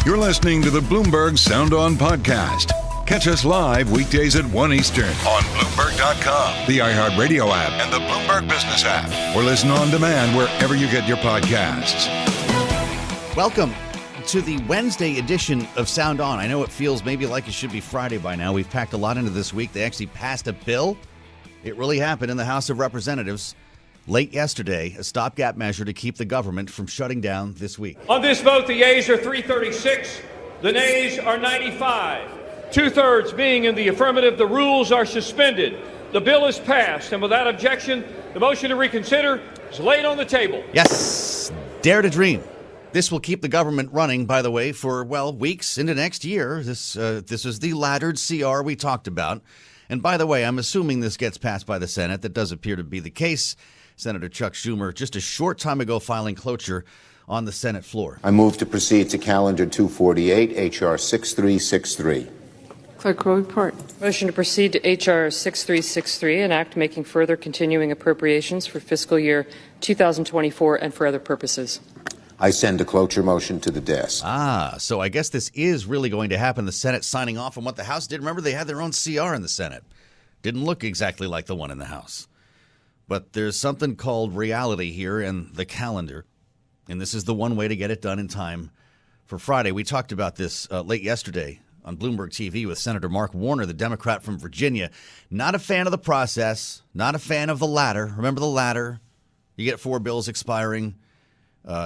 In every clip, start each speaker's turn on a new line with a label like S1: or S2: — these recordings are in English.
S1: You're listening to the Bloomberg Sound On podcast. Catch us live weekdays at 1 Eastern on Bloomberg.com, the iHeartRadio app, and the Bloomberg Business app. Or listen on demand wherever you get your podcasts.
S2: Welcome to the Wednesday edition of Sound On. I know it feels maybe like it should be Friday by now. We've packed a lot into this week. They actually passed a bill. It really happened in the House of Representatives late yesterday, a stopgap measure to keep the government from shutting down this week.
S3: On this vote, the yeas are 336, the nays are 95. Two-thirds being in the affirmative, the rules are suspended. The bill is passed, and without objection, the motion to reconsider is laid on the table.
S2: Yes, dare to dream. This will keep the government running, by the way, for, weeks into next year. This is the laddered CR we talked about. And by the way, I'm assuming this gets passed by the Senate. That does appear to be the case. Senator Chuck Schumer, just a short time ago, filing cloture on the Senate floor.
S4: I move to proceed to Calendar 248, H.R. 6363.
S5: Clerk will report.
S6: Motion to proceed to H.R. 6363, an act making further continuing appropriations for fiscal year 2024 and for other purposes.
S4: I send a cloture motion to the desk.
S2: So I guess this is really going to happen. The Senate signing off on what the House did. Remember, they had their own CR in the Senate. Didn't look exactly like the one in the House. But there's something called reality here and the calendar. And this is the one way to get it done in time for Friday. We talked about this late yesterday on Bloomberg TV with Senator Mark Warner, the Democrat from Virginia. Not a fan of the process, not a fan of the ladder. Remember the ladder? You get 4 bills expiring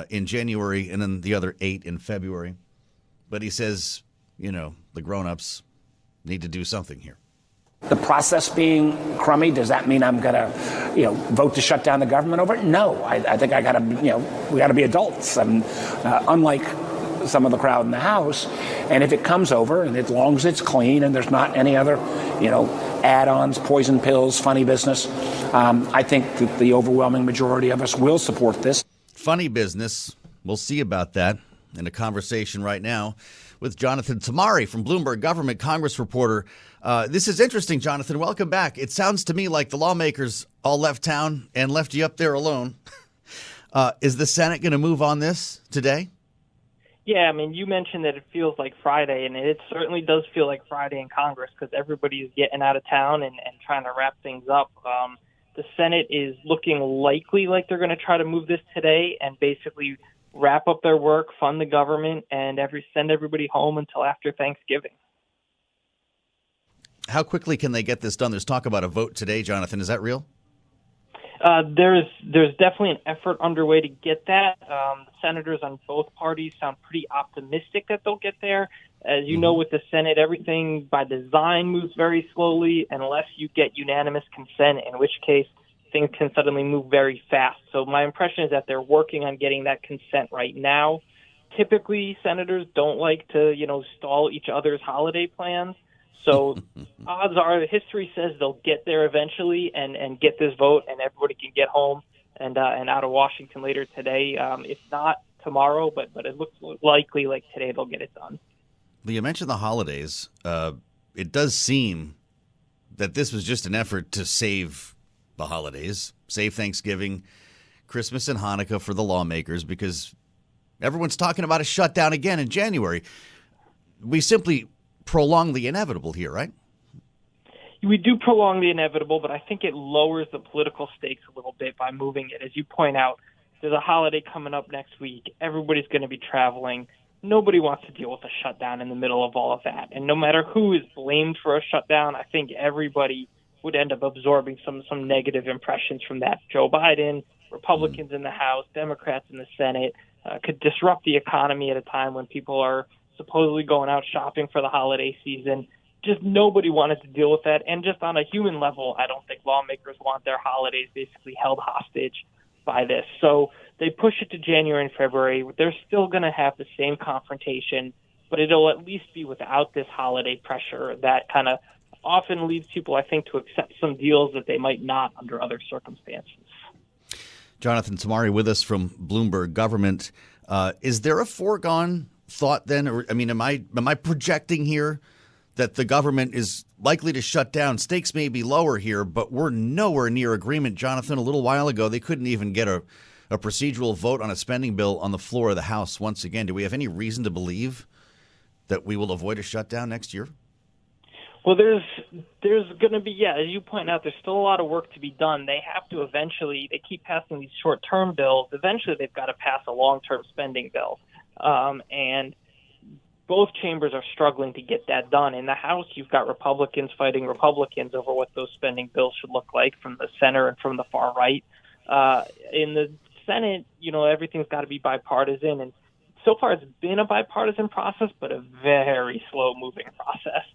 S2: in January and then the other 8 in February. But he says, the grown-ups need to do something here.
S7: The process being crummy, does that mean I'm going to, vote to shut down the government over it? No, I think we got to be adults. And unlike some of the crowd in the House, and if it comes over, and as long as it's clean and there's not any other, add-ons, poison pills, funny business, I think that the overwhelming majority of us will support this.
S2: Funny business. We'll see about that in a conversation right now with Jonathan Tamari from Bloomberg Government Congress reporter. This is interesting, Jonathan. Welcome back. It sounds to me like the lawmakers all left town and left you up there alone. Is the Senate going to move on this today?
S8: Yeah, you mentioned that it feels like Friday, and it certainly does feel like Friday in Congress because everybody is getting out of town and trying to wrap things up. The Senate is looking likely like they're going to try to move this today and basically wrap up their work, fund the government, and send everybody home until after Thanksgiving.
S2: How quickly can they get this done? There's talk about a vote today, Jonathan. Is that real?
S8: There's definitely an effort underway to get that. The senators on both parties sound pretty optimistic that they'll get there. As you know, with the Senate, everything by design moves very slowly unless you get unanimous consent, in which case things can suddenly move very fast. So my impression is that they're working on getting that consent right now. Typically, senators don't like to, stall each other's holiday plans. So odds are history says they'll get there eventually and get this vote, and everybody can get home and out of Washington later today. If not tomorrow, but it looks likely like today they'll get it done.
S2: You mentioned the holidays. It does seem that this was just an effort to save the holidays, save Thanksgiving, Christmas, and Hanukkah for the lawmakers because everyone's talking about a shutdown again in January. We simply prolong the inevitable here, right?
S8: We do prolong the inevitable, but I think it lowers the political stakes a little bit by moving it. As you point out, there's a holiday coming up next week. Everybody's going to be traveling. Nobody wants to deal with a shutdown in the middle of all of that. And no matter who is blamed for a shutdown, I think everybody would end up absorbing some negative impressions from that. Joe Biden, Republicans in the House, Democrats in the Senate, could disrupt the economy at a time when people are supposedly going out shopping for the holiday season. Just nobody wanted to deal with that. And just on a human level, I don't think lawmakers want their holidays basically held hostage by this. So they push it to January and February. They're still going to have the same confrontation, but it'll at least be without this holiday pressure that kind of often leads people, I think, to accept some deals that they might not under other circumstances.
S2: Jonathan Tamari with us from Bloomberg Government. Is there a foregone thought then, or am I projecting here that the government is likely to shut down? Stakes may be lower here, but we're nowhere near agreement. Jonathan, a little while ago, they couldn't even get a procedural vote on a spending bill on the floor of the House once again. Do we have any reason to believe that we will avoid a shutdown next year?
S8: Well, there's going to be, as you point out, there's still a lot of work to be done. They have to eventually, they keep passing these short-term bills. Eventually, they've got to pass a long-term spending bill. And both chambers are struggling to get that done. In the House, you've got Republicans fighting Republicans over what those spending bills should look like from the center and from the far right. In the Senate, everything's got to be bipartisan. And so far, it's been a bipartisan process, but a very slow-moving process.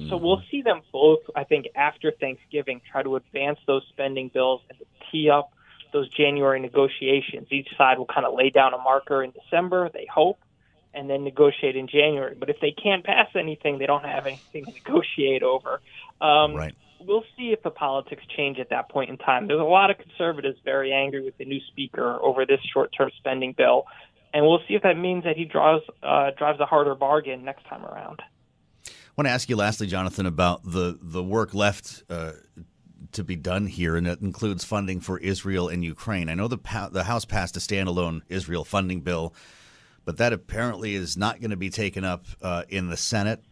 S8: So we'll see them both, I think, after Thanksgiving, try to advance those spending bills and to tee up those January negotiations. Each side will kind of lay down a marker in December, they hope, and then negotiate in January. But if they can't pass anything, they don't have anything to negotiate over.
S2: Right.
S8: We'll see if the politics change at that point in time. There's a lot of conservatives very angry with the new speaker over this short-term spending bill, and we'll see if that means that he drives a harder bargain next time around.
S2: I want to ask you lastly, Jonathan, about the work left to be done here, and it includes funding for Israel and Ukraine. I know the House passed a standalone Israel funding bill, but that apparently is not going to be taken up in the Senate.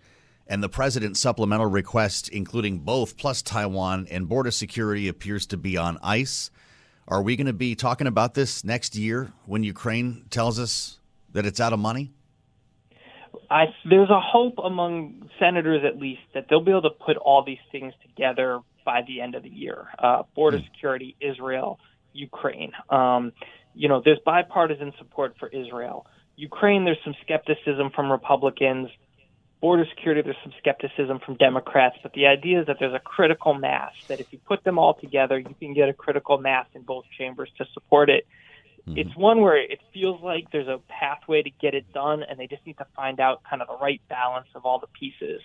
S2: And the president's supplemental request, including both plus Taiwan and border security, appears to be on ice. Are we going to be talking about this next year when Ukraine tells us that it's out of money?
S8: There's a hope among senators, at least, that they'll be able to put all these things together by the end of the year. Border security, Israel, Ukraine. There's bipartisan support for Israel. Ukraine, there's some skepticism from Republicans. Border security, there's some skepticism from Democrats. But the idea is that there's a critical mass, that if you put them all together, you can get a critical mass in both chambers to support it. It's one where it feels like there's a pathway to get it done, and they just need to find out kind of the right balance of all the pieces.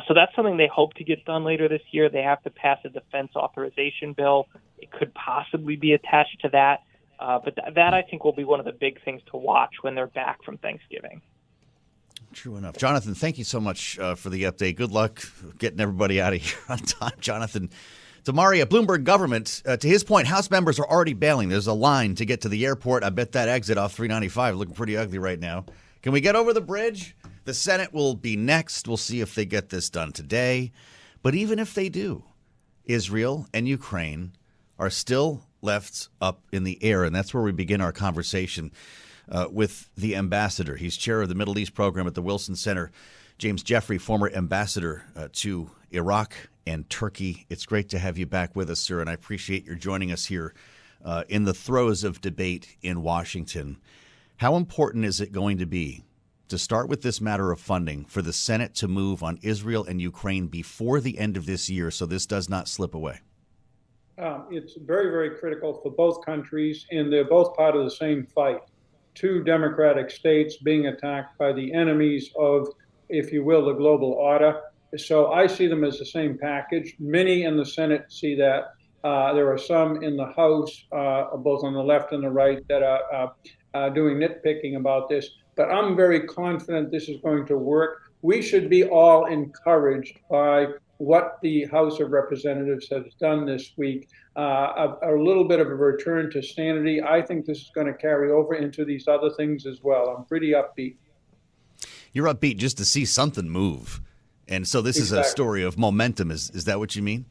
S8: So that's something they hope to get done later this year. They have to pass a defense authorization bill. It could possibly be attached to that. But that, I think, will be one of the big things to watch when they're back from Thanksgiving.
S2: True enough. Jonathan, thank you so much for the update. Good luck getting everybody out of here on time. Jonathan Tamari at Bloomberg Government. To his point, House members are already bailing. There's a line to get to the airport. I bet that exit off 395 looking pretty ugly right now. Can we get over the bridge? The Senate will be next. We'll see if they get this done today. But even if they do, Israel and Ukraine are still left up in the air. And that's where we begin our conversation with the ambassador. He's chair of the Middle East program at the Wilson Center. James Jeffrey, former ambassador to Iraq and Turkey. It's great to have you back with us, sir, and I appreciate your joining us here in the throes of debate in Washington. How important is it going to be to start with this matter of funding for the Senate to move on Israel and Ukraine before the end of this year so this does not slip away?
S9: It's very, very critical for both countries, and they're both part of the same fight. Two democratic states being attacked by the enemies of, if you will, the global order. So I see them as the same package. Many in the Senate see that. There are some in the House, both on the left and the right, that are doing nitpicking about this. But I'm very confident this is going to work. We should be all encouraged by what the House of Representatives has done this week. A little bit of a return to sanity. I think this is going to carry over into these other things as well. I'm pretty upbeat.
S2: You're upbeat just to see something move. And so this is a story of momentum. Is that what you mean?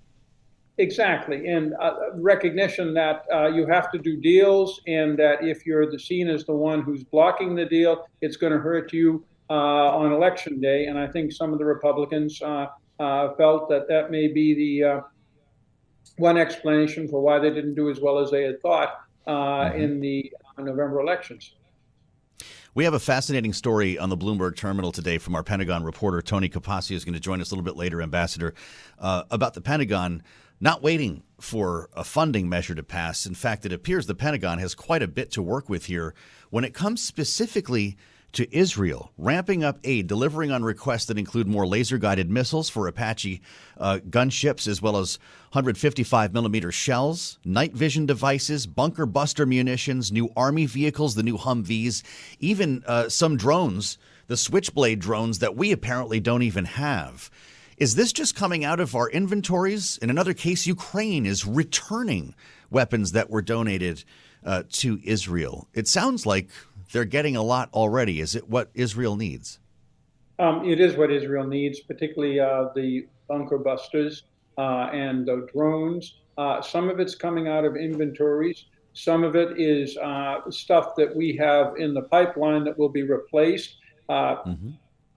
S9: Exactly. And recognition that you have to do deals, and that if you're seen as the one who's blocking the deal, it's going to hurt you on Election Day. And I think some of the Republicans felt that may be the one explanation for why they didn't do as well as they had thought in the November elections.
S2: We have a fascinating story on the Bloomberg terminal today from our Pentagon reporter. Tony Capaccio is going to join us a little bit later, Ambassador, about the Pentagon not waiting for a funding measure to pass. In fact, it appears the Pentagon has quite a bit to work with here when it comes specifically to Israel, ramping up aid, delivering on requests that include more laser-guided missiles for Apache gunships, as well as 155-millimeter shells, night vision devices, bunker buster munitions, new Army vehicles, the new Humvees, even some drones, the Switchblade drones that we apparently don't even have. Is this just coming out of our inventories? In another case, Ukraine is returning weapons that were donated to Israel. It sounds like they're getting a lot already. Is it what Israel needs?
S9: It is what Israel needs, particularly the bunker busters and the drones. Some of it's coming out of inventories. Some of it is stuff that we have in the pipeline that will be replaced.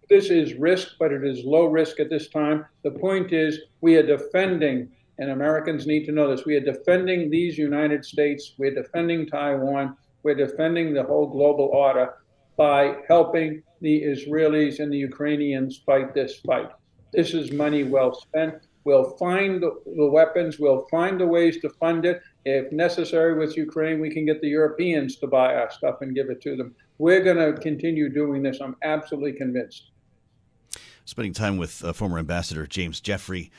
S9: This is risk, but it is low risk at this time. The point is we are defending, and Americans need to know this, we are defending these United States, we're defending Taiwan, we're defending the whole global order by helping the Israelis and the Ukrainians fight this fight. This is money well spent. We'll find the weapons, we'll find the ways to fund it. If necessary with Ukraine, we can get the Europeans to buy our stuff and give it to them. We're going to continue doing this. I'm absolutely convinced.
S2: Spending time with former Ambassador James Jeffrey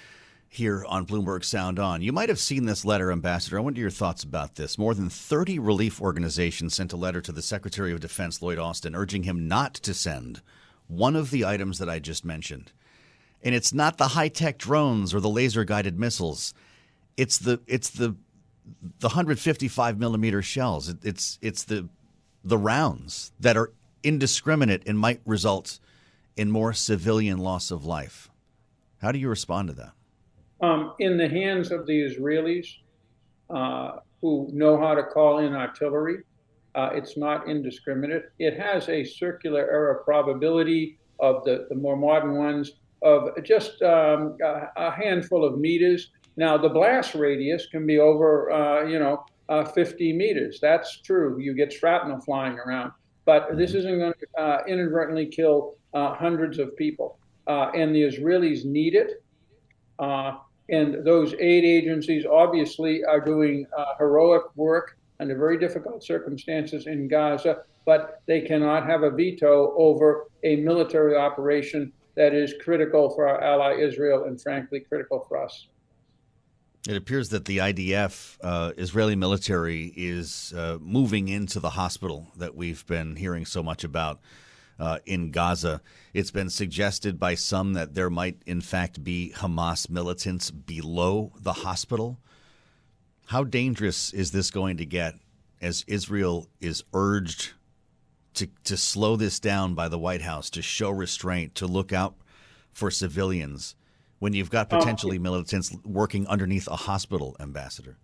S2: here on Bloomberg Sound On. You might have seen this letter, Ambassador. I wonder your thoughts about this. More than 30 relief organizations sent a letter to the Secretary of Defense, Lloyd Austin, urging him not to send one of the items that I just mentioned. And it's not the high-tech drones or the laser-guided missiles. It's the 155 millimeter shells. It's the rounds that are indiscriminate and might result in more civilian loss of life. How do you respond to that?
S9: In the hands of the Israelis, who know how to call in artillery, it's not indiscriminate. It has a circular error probability of the more modern ones of just a handful of meters. Now, the blast radius can be over, 50 meters. That's true. You get shrapnel flying around. But this isn't going to inadvertently kill hundreds of people. And the Israelis need it. And those aid agencies obviously are doing heroic work under very difficult circumstances in Gaza, but they cannot have a veto over a military operation that is critical for our ally Israel and, frankly, critical for us.
S2: It appears that the IDF, Israeli military, is moving into the hospital that we've been hearing so much about in Gaza. It's been suggested by some that there might, in fact, be Hamas militants below the hospital. How dangerous is this going to get as Israel is urged to slow this down by the White House, to show restraint, to look out for civilians, when you've got potentially militants working underneath a hospital, Ambassador?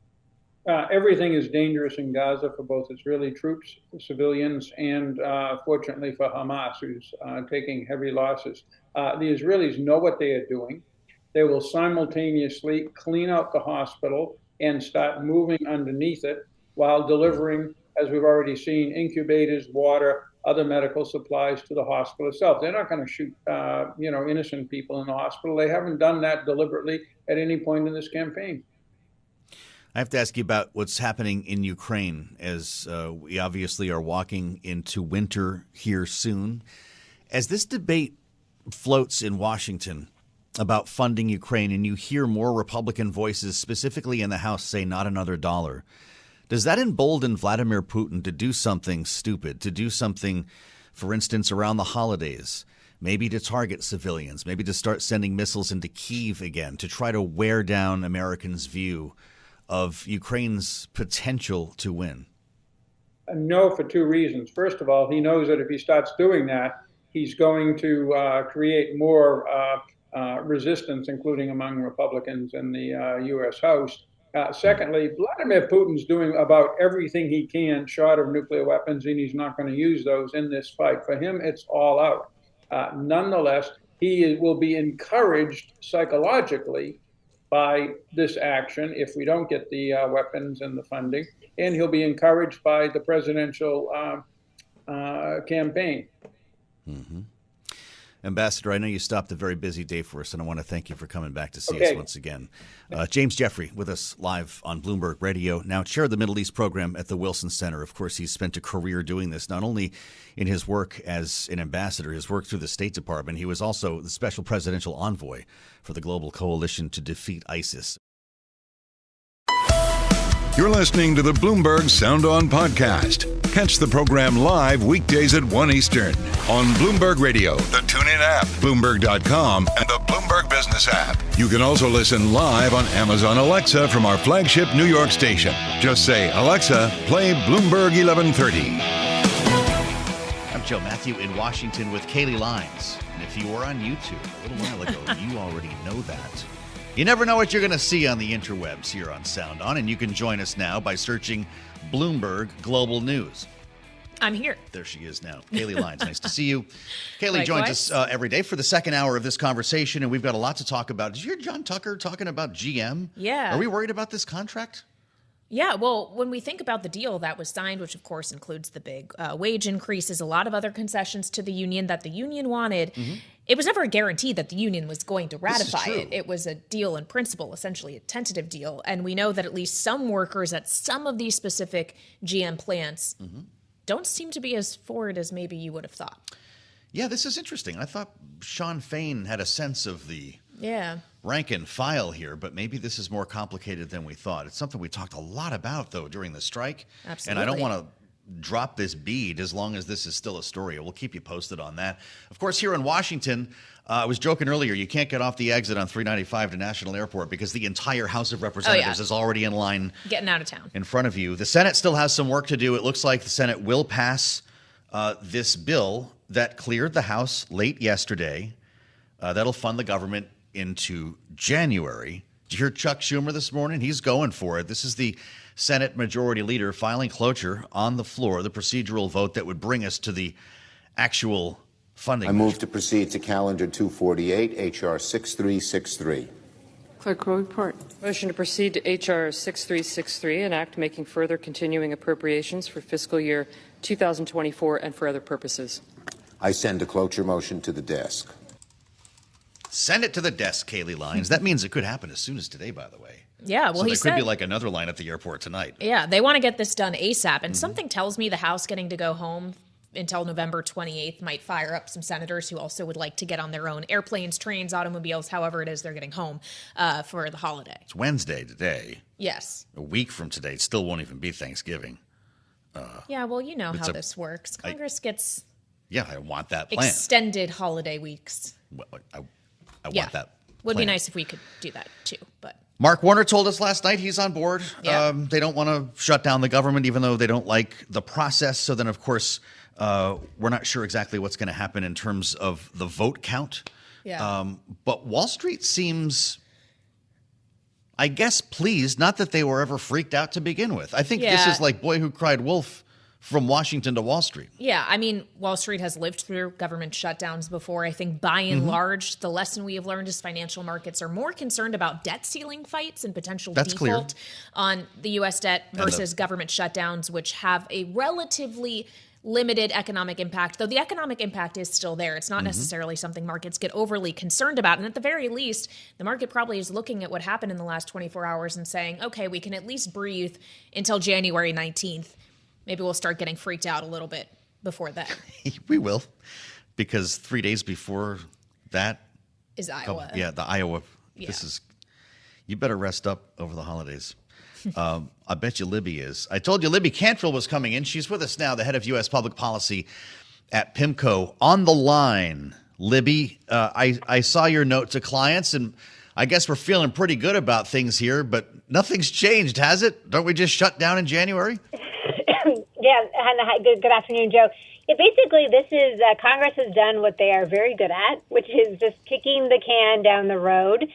S9: Everything is dangerous in Gaza for both Israeli troops, for civilians, and fortunately for Hamas, who's taking heavy losses. The Israelis know what they are doing. They will simultaneously clean out the hospital and start moving underneath it while delivering, as we've already seen, incubators, water, other medical supplies to the hospital itself. They're not going to shoot, innocent people in the hospital. They haven't done that deliberately at any point in this campaign.
S2: I have to ask you about what's happening in Ukraine, as we obviously are walking into winter here soon. As this debate floats in Washington about funding Ukraine, and you hear more Republican voices, specifically in the House, say not another dollar, does that embolden Vladimir Putin to do something stupid, to do something, for instance, around the holidays, maybe to target civilians, maybe to start sending missiles into Kyiv again, to try to wear down Americans' view of Ukraine's potential to win?
S9: No, for two reasons. First of all, he knows that if he starts doing that, he's going to create more resistance, including among Republicans in the U.S. House. Secondly, Vladimir Putin's doing about everything he can short of nuclear weapons, and he's not going to use those in this fight. For him, it's all out. Nonetheless, he will be encouraged psychologically by this action if we don't get the weapons and the funding, and he'll be encouraged by the presidential campaign.
S2: Mm-hmm. Ambassador, I know you stopped a very busy day for us, and I want to thank you for coming back to see us once again. James Jeffrey with us live on Bloomberg Radio, now chair of the Middle East program at the Wilson Center. Of course, he's spent a career doing this, not only in his work as an ambassador, his work through the State Department. He was also the special presidential envoy for the Global Coalition to Defeat ISIS.
S1: You're listening to the Bloomberg Sound On podcast. Catch the program live weekdays at 1 Eastern on Bloomberg Radio, the TuneIn app, Bloomberg.com, and the Bloomberg Business app. You can also listen live on Amazon Alexa from our flagship New York station. Just say, Alexa, play Bloomberg 1130.
S2: Joe. Mathieu in Washington with Kailey Leinz. And if you were on YouTube a little while ago, you already know that. You never know what you're going to see on the interwebs here on Sound On, and you can join us now by searching Bloomberg Global News.
S10: I'm here.
S2: There she is now. Kailey Leinz, nice to see you. Kailey joins us every day for the second hour of this conversation, and we've got a lot to talk about. Did you hear John Tucker talking about GM?
S10: Yeah.
S2: Are we worried about this contract?
S10: Yeah, well, when we think about the deal that was signed, which of course includes the big wage increases, a lot of other concessions to the union that the union wanted, it was never a guarantee that the union was going to ratify it. It was a deal in principle, essentially a tentative deal. And we know that at least some workers at some of these specific GM plants don't seem to be as for it as maybe you would have thought.
S2: Yeah, this is interesting. I thought Sean Fain had a sense of the rank and file here, but maybe this is more complicated than we thought. It's something we talked a lot about, though, during the strike.
S10: Absolutely.
S2: And I don't want to drop this bead as long as this is still a story. We'll keep you posted on that. Of course, here in Washington, I was joking earlier, you can't get off the exit on 395 to National Airport because the entire House of Representatives is already in line.
S10: Getting out of town.
S2: In front of you. The Senate still has some work to do. It looks like the Senate will pass this bill that cleared the House late yesterday. That'll fund the government into January. Did you hear Chuck Schumer this morning? He's going for it. This is the Senate Majority Leader filing cloture on the floor, the procedural vote that would bring us to the actual funding.
S4: I move to proceed to calendar 248, H.R. 6363.
S5: Clerk will report.
S6: Motion to proceed to H.R. 6363, an act making further continuing appropriations for fiscal year 2024 and for other purposes.
S4: I send a cloture motion to the desk.
S2: Send it to the desk, Kailey Leinz. That means it could happen as soon as today, by the way.
S10: Yeah, well,
S2: so
S10: he
S2: there could be like another line at the airport tonight.
S10: Yeah, they want to get this done ASAP. And something tells me the House getting to go home until November 28th might fire up some senators who also would like to get on their own airplanes, trains, automobiles, however it is they're getting home for the holiday.
S2: It's Wednesday today.
S10: Yes.
S2: A week from today, it still won't even be Thanksgiving.
S10: Yeah, well, you know how this works. Congress gets
S2: I want that plan.
S10: Extended holiday weeks.
S2: I want that
S10: Would
S2: plan.
S10: be nice if we could do that too, but
S2: Mark Warner told us last night he's on board.
S10: Yeah.
S2: They don't want to shut down the government, even though they don't like the process. So then, of course, we're not sure exactly what's going to happen in terms of the vote count.
S10: Yeah.
S2: But Wall Street seems, I guess, pleased. Not that they were ever freaked out to begin with. I think this is like Boy Who Cried Wolf from Washington to Wall Street.
S10: Yeah, I mean, Wall Street has lived through government shutdowns before. I think by and large, the lesson we have learned is financial markets are more concerned about debt ceiling fights and potential default on the U.S. debt versus government shutdowns, which have a relatively limited economic impact, though the economic impact is still there. It's not necessarily something markets get overly concerned about. And at the very least, the market probably is looking at what happened in the last 24 hours and saying, okay, we can at least breathe until January 19th. Maybe we'll start getting freaked out a little bit before then.
S2: We will, because 3 days before that
S10: is Iowa.
S2: The Iowa.
S10: Yeah.
S2: You better rest up over the holidays. I bet you Libby is. I told you Libby Cantrill was coming in. She's with us now, the head of U.S. public policy at PIMCO. On the line, Libby, I saw your note to clients, and I guess we're feeling pretty good about things here, but nothing's changed, has it? Don't we just shut down in January?
S11: Yeah, good afternoon, Joe. Yeah, basically, this is Congress has done what they are very good at, which is just kicking the can down the road.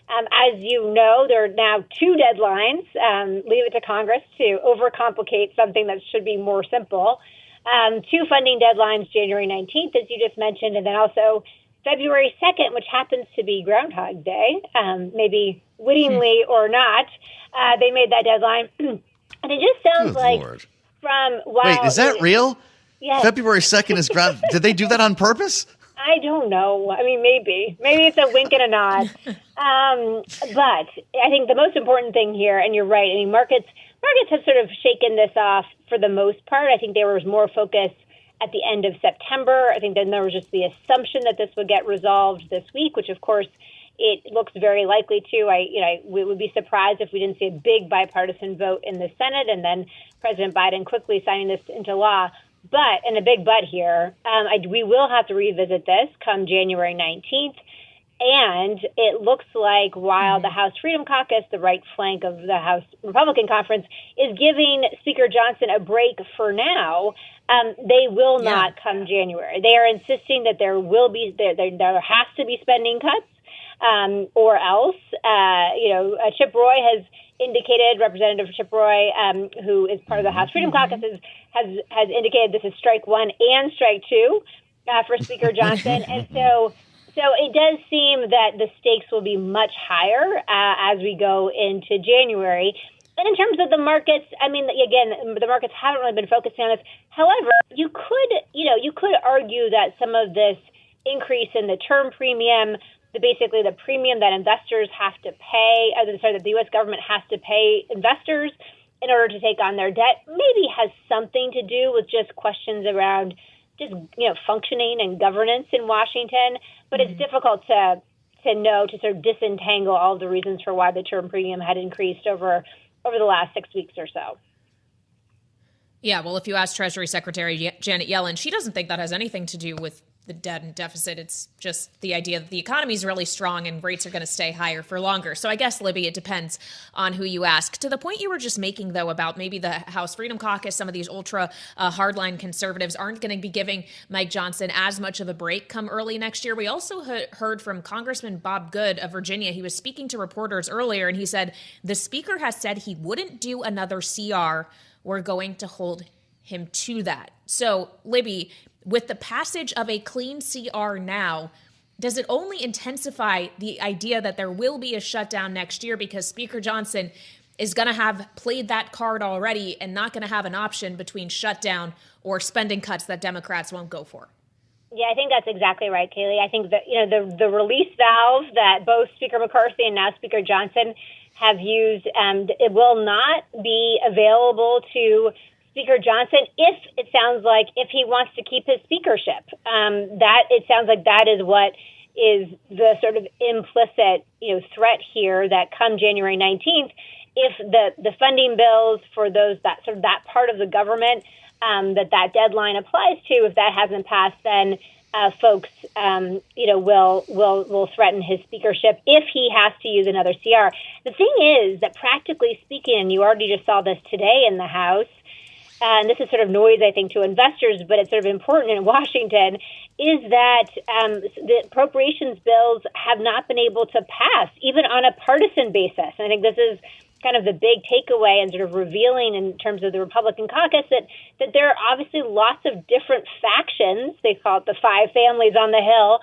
S11: As you know, there are now two deadlines. Leave it to Congress to overcomplicate something that should be more simple. Two funding deadlines, January 19th, as you just mentioned, and then also February 2nd, which happens to be Groundhog Day, maybe wittingly or not. They made that deadline. And it just sounds
S2: Lord.
S11: Wait,
S2: is that real?
S11: Yes.
S2: February 2nd is ground. Did they do that on purpose?
S11: I don't know. I mean, maybe it's a wink and a nod. But I think the most important thing here, and you're right, I mean, markets have sort of shaken this off for the most part. I think there was more focus at the end of September. I think then there was just the assumption that this would get resolved this week, which of course it looks very likely to. We would be surprised if we didn't see a big bipartisan vote in the Senate and then President Biden quickly signing this into law. And a big but here, we will have to revisit this come January 19th. And it looks like while the House Freedom Caucus, the right flank of the House Republican Conference, is giving Speaker Johnson a break for now, they will not come January. They are insisting that there has to be spending cuts, or else. Chip Roy has indicated, Representative Chip Roy, who is part of the House Freedom Caucus, has indicated this is strike one and strike two for Speaker Johnson, and so it does seem that the stakes will be much higher as we go into January. And in terms of the markets, I mean, again, the markets haven't really been focusing on this. However, you could argue that some of this increase in the term premium, basically the premium that investors have to pay, that the U.S. government has to pay investors in order to take on their debt, maybe has something to do with just questions around just functioning and governance in Washington. But it's difficult to sort of disentangle all of the reasons for why the term premium had increased over the last 6 weeks or so.
S10: Yeah, well, if you ask Treasury Secretary Janet Yellen, she doesn't think that has anything to do with the debt and deficit. It's just the idea that the economy is really strong and rates are going to stay higher for longer. So I guess, Libby, it depends on who you ask. To the point you were just making, though, about maybe the House Freedom Caucus, some of these ultra hardline conservatives aren't going to be giving Mike Johnson as much of a break come early next year. We also heard from Congressman Bob Good of Virginia. He was speaking to reporters earlier, and he said the speaker has said he wouldn't do another CR. We're going to hold him to that. So, Libby, with the passage of a clean CR now, does it only intensify the idea that there will be a shutdown next year because Speaker Johnson is going to have played that card already and not going to have an option between shutdown or spending cuts that Democrats won't go for?
S11: Yeah, I think that's exactly right, Kailey. I think that the release valve that both Speaker McCarthy and now Speaker Johnson have used, it will not be available to Speaker Johnson if he wants to keep his speakership. It sounds like that is what is the sort of implicit threat here, that come January 19th, if the funding bills for that part of the government that deadline applies to, if that hasn't passed, then folks will threaten his speakership if he has to use another CR. The thing is that, practically speaking, and you already just saw this today in the House, and this is sort of noise, I think, to investors, but it's sort of important in Washington, is that the appropriations bills have not been able to pass, even on a partisan basis. And I think this is kind of the big takeaway and sort of revealing in terms of the Republican caucus that there are obviously lots of different factions. They call it the five families on the Hill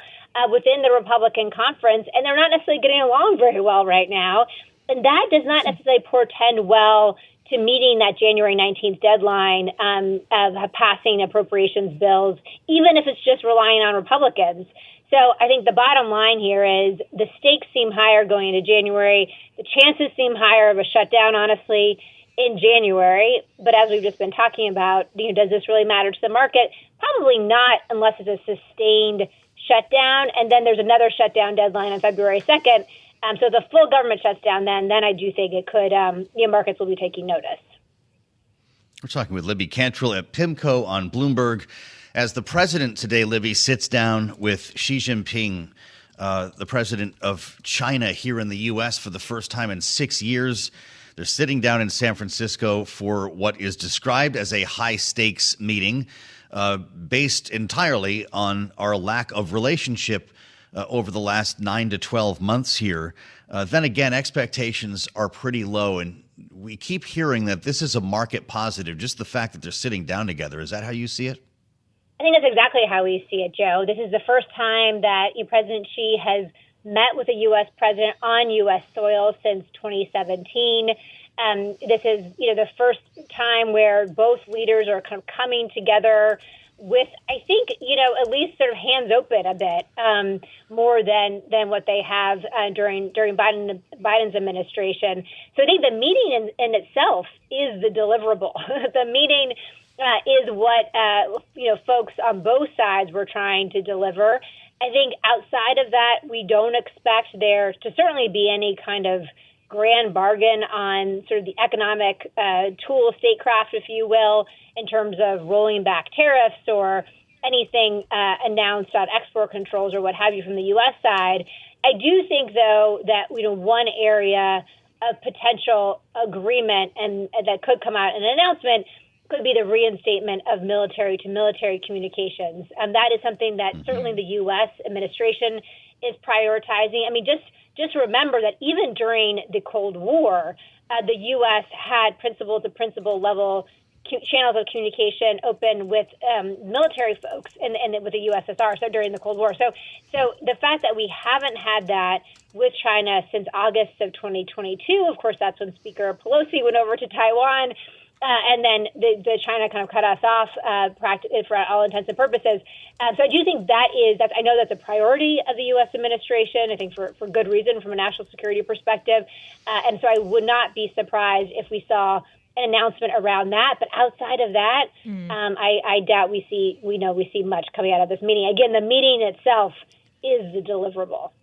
S11: within the Republican conference, and they're not necessarily getting along very well right now. And that does not necessarily portend well to meeting that January 19th deadline of passing appropriations bills, even if it's just relying on Republicans. So I think the bottom line here is the stakes seem higher going into January. The chances seem higher of a shutdown, honestly, in January. But as we've just been talking about, does this really matter to the market? Probably not, unless it's a sustained shutdown. And then there's another shutdown deadline on February 2nd. So the full government shuts down, then I do think it could, markets will be taking notice.
S2: We're talking with Libby Cantrill at PIMCO on Bloomberg. As the president today, Libby, sits down with Xi Jinping, the president of China, here in the U.S. for the first time in 6 years. They're sitting down in San Francisco for what is described as a high-stakes meeting based entirely on our lack of relationship over the last 9 to 12 months here. Then again, expectations are pretty low, and we keep hearing that this is a market positive, just the fact that they're sitting down together. Is that how you see it?
S11: I think that's exactly how we see it, Joe. This is the first time that President Xi has met with a U.S. president on U.S. soil since 2017. This is, the first time where both leaders are kind of coming together with, I think, at least sort of hands open a bit more than what they have during Biden's administration. So I think the meeting in itself is the deliverable. The meeting is what folks on both sides were trying to deliver. I think outside of that, we don't expect there to certainly be any kind of grand bargain on sort of the economic tool statecraft, if you will, in terms of rolling back tariffs or anything announced on export controls or what have you from the U.S. side. I do think, though, that one area of potential agreement and that could come out in an announcement could be the reinstatement of military-to-military communications. That is something that certainly the U.S. administration is prioritizing. I mean, just remember that even during the Cold War, the U.S. had principal-to-principal level channels of communication open with military folks and with the USSR, so during the Cold War. So the fact that we haven't had that with China since August of 2022, of course, that's when Speaker Pelosi went over to Taiwan, and then the China kind of cut us off for all intents and purposes. So I do think I know that's a priority of the U.S. administration, I think for good reason from a national security perspective. And so I would not be surprised if we saw an announcement around that. But outside of that, I doubt we see much coming out of this meeting. Again, the meeting itself is the deliverable.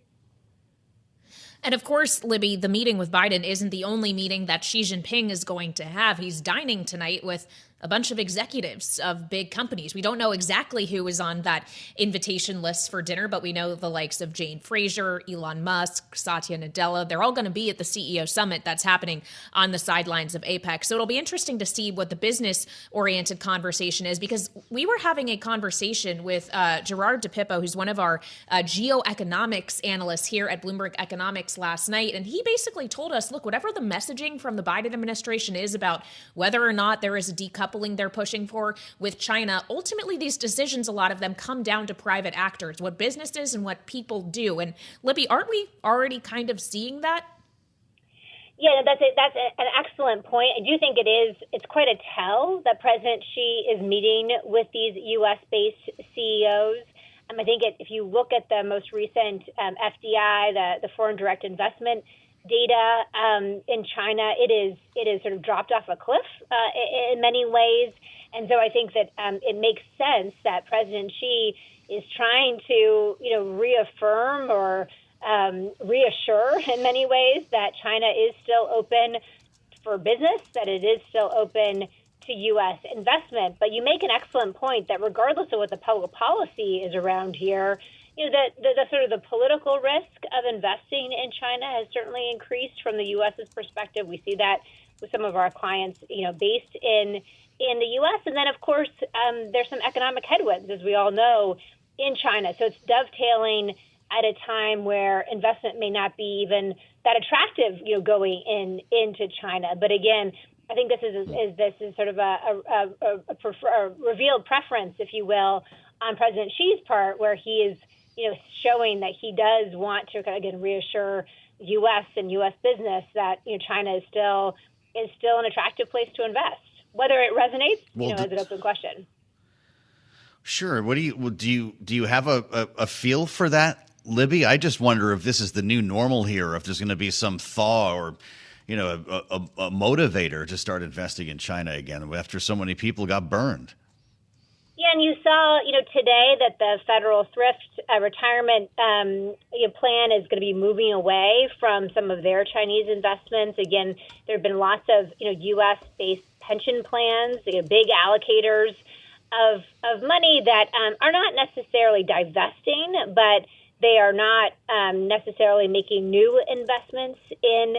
S10: And of course, Libby, the meeting with Biden isn't the only meeting that Xi Jinping is going to have. He's dining tonight with a bunch of executives of big companies. We don't know exactly who is on that invitation list for dinner, but we know the likes of Jane Fraser, Elon Musk, Satya Nadella. They're all going to be at the CEO summit that's happening on the sidelines of APEC. So it'll be interesting to see what the business-oriented conversation is, because we were having a conversation with Gerard DePippo, who's one of our geoeconomics analysts here at Bloomberg Economics last night. And he basically told us, look, whatever the messaging from the Biden administration is about whether or not there is a decoupling they're pushing for with China, ultimately these decisions, a lot of them come down to private actors, what businesses and what people do. And Libby, aren't we already kind of seeing that?
S11: Yeah, that's an excellent point. I do think it's quite a tell that President Xi is meeting with these U.S.-based CEOs. I think if you look at the most recent FDI, the foreign direct investment data in China, it is sort of dropped off a cliff in many ways. And so I think that it makes sense that President Xi is trying to, reaffirm or reassure in many ways that China is still open for business, that it is still open to U.S. investment. But you make an excellent point that regardless of what the public policy is around here, the sort of the political risk of investing in China has certainly increased from the U.S.'s perspective. We see that with some of our clients, based in the U.S. And then, of course, there's some economic headwinds, as we all know, in China. So it's dovetailing at a time where investment may not be even that attractive, going into China. But again, I think this is sort of a revealed preference, if you will, on President Xi's part, where he is showing that he does want to, again, reassure U.S. and U.S. business that China is still an attractive place to invest. Whether it resonates, is an open question.
S2: Sure. What do you have a feel for that, Libby? I just wonder if this is the new normal here, if there's going to be some thaw or a motivator to start investing in China again after so many people got burned.
S11: Yeah, and you saw, today that the federal thrift retirement plan is going to be moving away from some of their Chinese investments. Again, there have been lots of, U.S.-based pension plans, big allocators of money that are not necessarily divesting, but they are not necessarily making new investments in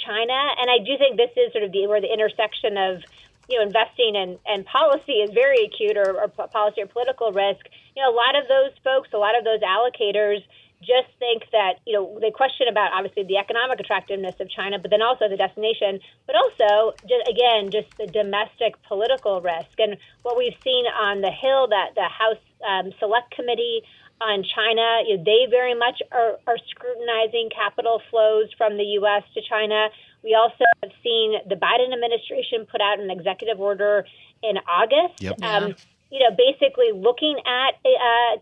S11: China. And I do think this is sort of where the intersection of investing and policy is very acute, or policy or political risk. A lot of those folks, a lot of those allocators just think that, they question about obviously the economic attractiveness of China, but then also the destination, but also just the domestic political risk. And what we've seen on the Hill, that the House Select Committee on China, they very much are scrutinizing capital flows from the U.S. to China. We also have seen the Biden administration put out an executive order in August, basically looking at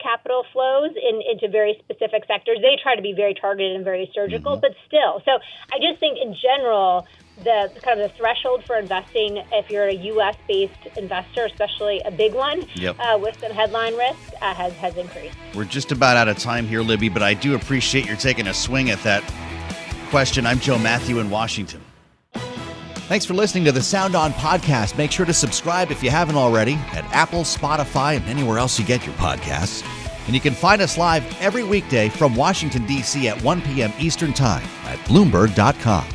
S11: capital flows into very specific sectors. They try to be very targeted and very surgical, but still. So I just think in general, the kind of the threshold for investing, if you're a U.S.-based investor, especially a big one with some headline risk, has increased.
S2: We're just about out of time here, Libby, but I do appreciate your taking a swing at that question. I'm Joe Mathieu in Washington. Thanks for listening to the Sound On podcast. Make sure to subscribe if you haven't already at Apple, Spotify, and anywhere else you get your podcasts. And you can find us live every weekday from Washington, D.C. at 1 p.m. Eastern Time at Bloomberg.com.